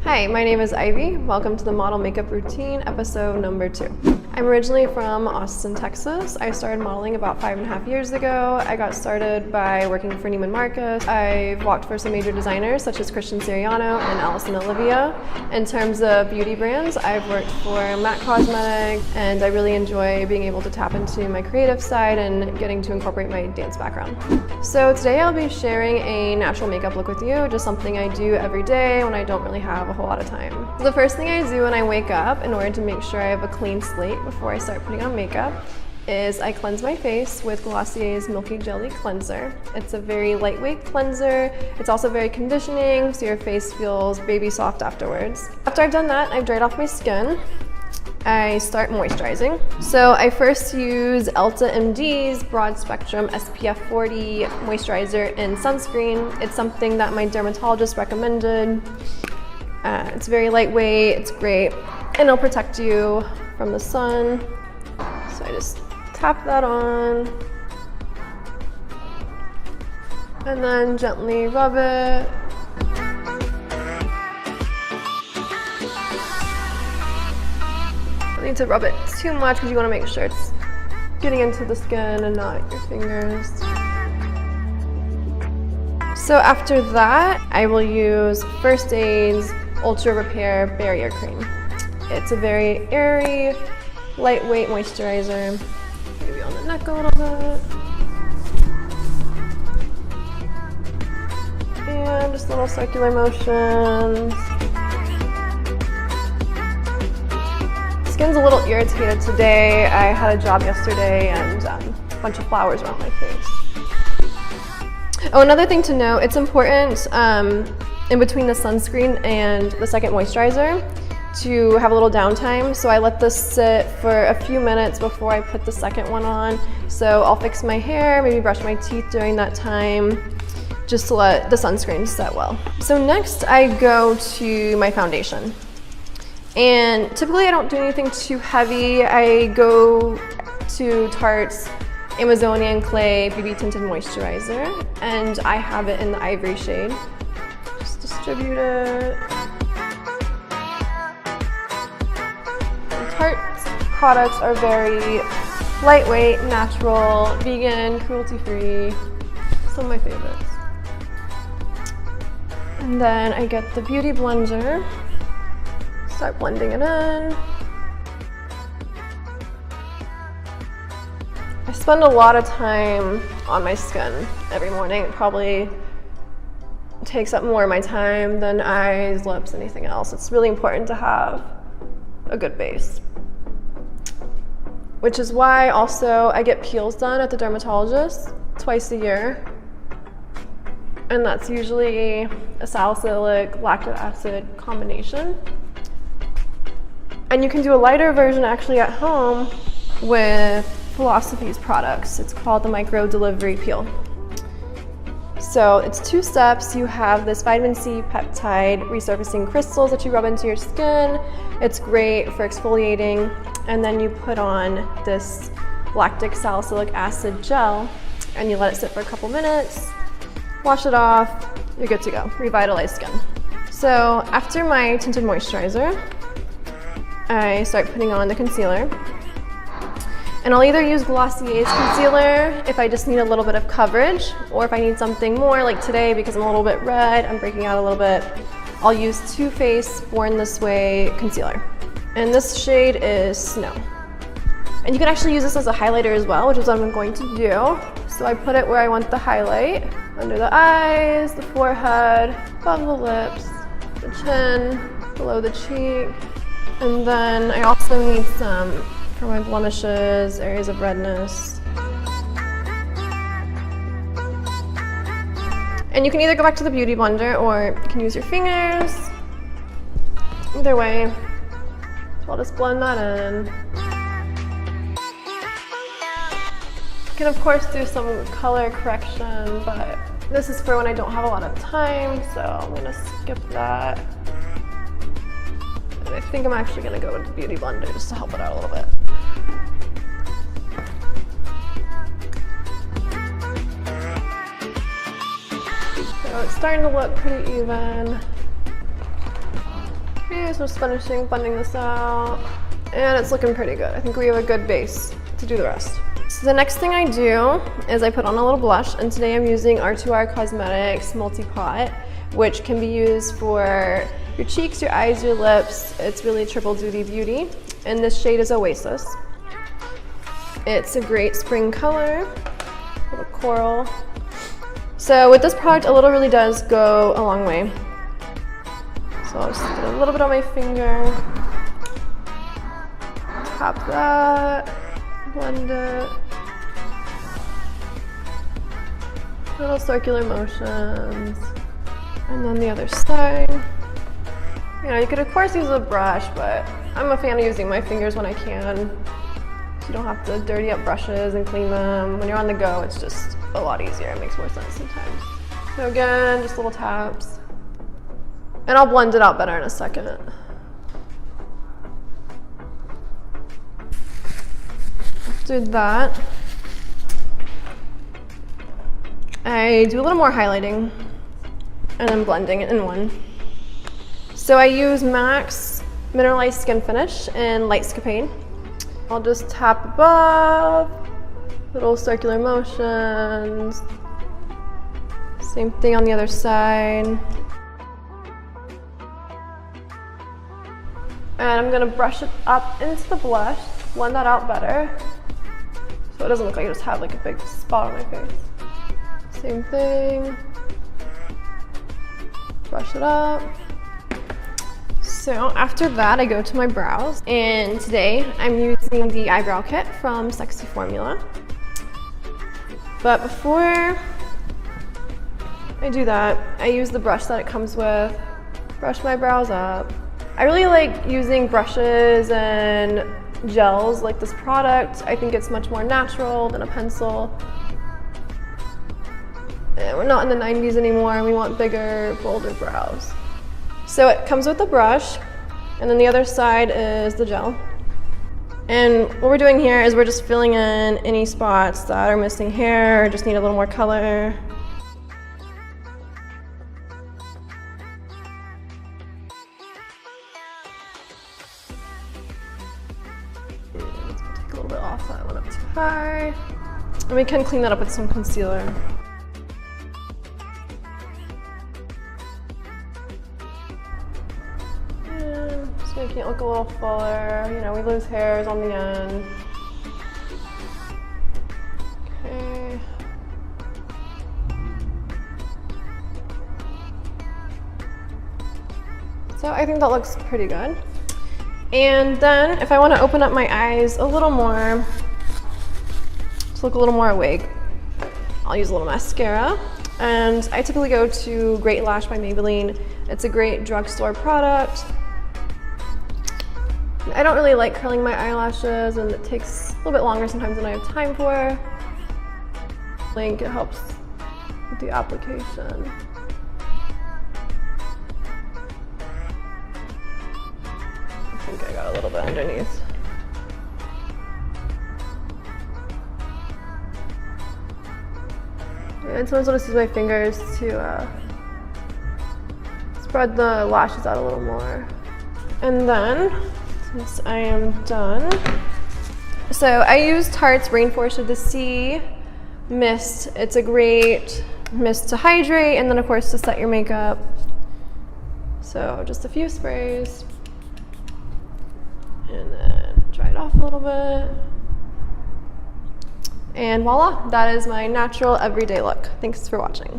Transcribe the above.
Hi, my name is Ivy. Welcome to the Model Makeup Routine, episode number 2. I'm originally from Austin, Texas. I started modeling about 5.5 years ago. I got started by working for Neiman Marcus. I've walked for some major designers such as Christian Siriano and Allison Olivia. In terms of beauty brands, I've worked for MAC Cosmetics, and I really enjoy being able to tap into my creative side and getting to incorporate my dance background. So today I'll be sharing a natural makeup look with you, just something I do every day when I don't really have a whole lot of time. The first thing I do when I wake up, in order to make sure I have a clean slate before I start putting on makeup, is I cleanse my face with Glossier's Milky Jelly Cleanser. It's a very lightweight cleanser. It's also very conditioning, so your face feels baby soft afterwards. After I've done that, I've dried off my skin. I start moisturizing. So I first use Elta MD's Broad Spectrum SPF 40 moisturizer and sunscreen. It's something that my dermatologist recommended. It's very lightweight, it's great, and it'll protect you from the sun. So I just tap that on, and then gently rub it. Don't need to rub it too much because you want to make sure it's getting into the skin and not your fingers. So after that, I will use First Aid's Ultra Repair Barrier Cream. It's a very airy, lightweight moisturizer. Maybe on the neck a little bit. And just little circular motions. Skin's a little irritated today. I had a job yesterday and a bunch of flowers around my face. Oh, another thing to note, it's important in between the sunscreen and the second moisturizer to have a little downtime. So I let this sit for a few minutes before I put the second one on. So I'll fix my hair, maybe brush my teeth during that time, just to let the sunscreen set well. So next I go to my foundation. And typically I don't do anything too heavy. I go to Tarte's Amazonian Clay BB Tinted Moisturizer, and I have it in the ivory shade. Just distribute it. Tarte's products are very lightweight, natural, vegan, cruelty-free. Some of my favorites. And then I get the Beauty Blender, start blending it in. I spend a lot of time on my skin every morning. It probably takes up more of my time than eyes, lips, anything else. It's really important to have a good base. Which is why also I get peels done at the dermatologist twice a year. And that's usually a salicylic lactic acid combination. And you can do a lighter version actually at home with Philosophy's products. It's called the Micro Delivery Peel. So it's 2 steps. You have this vitamin C peptide resurfacing crystals that you rub into your skin. It's great for exfoliating. And then you put on this lactic salicylic acid gel and you let it sit for a couple minutes, wash it off, you're good to go. Revitalize skin. So after my tinted moisturizer, I start putting on the concealer. And I'll either use Glossier's concealer if I just need a little bit of coverage, or if I need something more, like today because I'm a little bit red, I'm breaking out a little bit, I'll use Too Faced Born This Way concealer. And this shade is Snow. And you can actually use this as a highlighter as well, which is what I'm going to do. So I put it where I want the highlight, under the eyes, the forehead, above the lips, the chin, below the cheek. And then I also need some for my blemishes, areas of redness. And you can either go back to the Beauty Blender or you can use your fingers. Either way, so I'll just blend that in. You can of course do some color correction, but this is for when I don't have a lot of time, so I'm gonna skip that. And I think I'm actually gonna go with the Beauty Blender just to help it out a little bit. So it's starting to look pretty even. Okay, so just finishing blending this out. And it's looking pretty good. I think we have a good base to do the rest. So the next thing I do is I put on a little blush, and today I'm using R2R Cosmetics Multi-Pot, which can be used for your cheeks, your eyes, your lips. It's really triple duty beauty. And this shade is Oasis. It's a great spring color, a little coral. So with this product, a little really does go a long way. So I'll just get a little bit on my finger, tap that, blend it. Little circular motions. And then the other side. You know, you could of course use a brush, but I'm a fan of using my fingers when I can. You don't have to dirty up brushes and clean them. When you're on the go, it's just a lot easier. It makes more sense sometimes. So again, just little taps. And I'll blend it out better in a second. After that, I do a little more highlighting and then blending it in one. So I use MAC's Mineralized Skin Finish in Light Scapade. I'll just tap above, little circular motions. Same thing on the other side. And I'm gonna brush it up into the blush, blend that out better, so it doesn't look like I just have like a big spot on my face. Same thing, brush it up. So after that, I go to my brows, and today I'm using the eyebrow kit from Sexy Formula. But before I do that, I use the brush that it comes with, brush my brows up. I really like using brushes and gels like this product. I think it's much more natural than a pencil. And we're not in the 90s anymore, we want bigger, bolder brows. So it comes with a brush, and then the other side is the gel. And what we're doing here is we're just filling in any spots that are missing hair or just need a little more color. Let's take a little bit off, that went up too high. And we can clean that up with some concealer. Making it look a little fuller. You know, we lose hairs on the end. Okay. So I think that looks pretty good. And then if I want to open up my eyes a little more, to look a little more awake, I'll use a little mascara. And I typically go to Great Lash by Maybelline. It's a great drugstore product. I don't really like curling my eyelashes, and it takes a little bit longer sometimes than I have time for. I think it helps with the application. I think I got a little bit underneath. And sometimes I'll just use my fingers to spread the lashes out a little more. And then, since I am done, so I use Tarte's Rainforest of the Sea mist. It's a great mist to hydrate and then of course to set your makeup. So just a few sprays and then dry it off a little bit. And voila, that is my natural everyday look. Thanks for watching.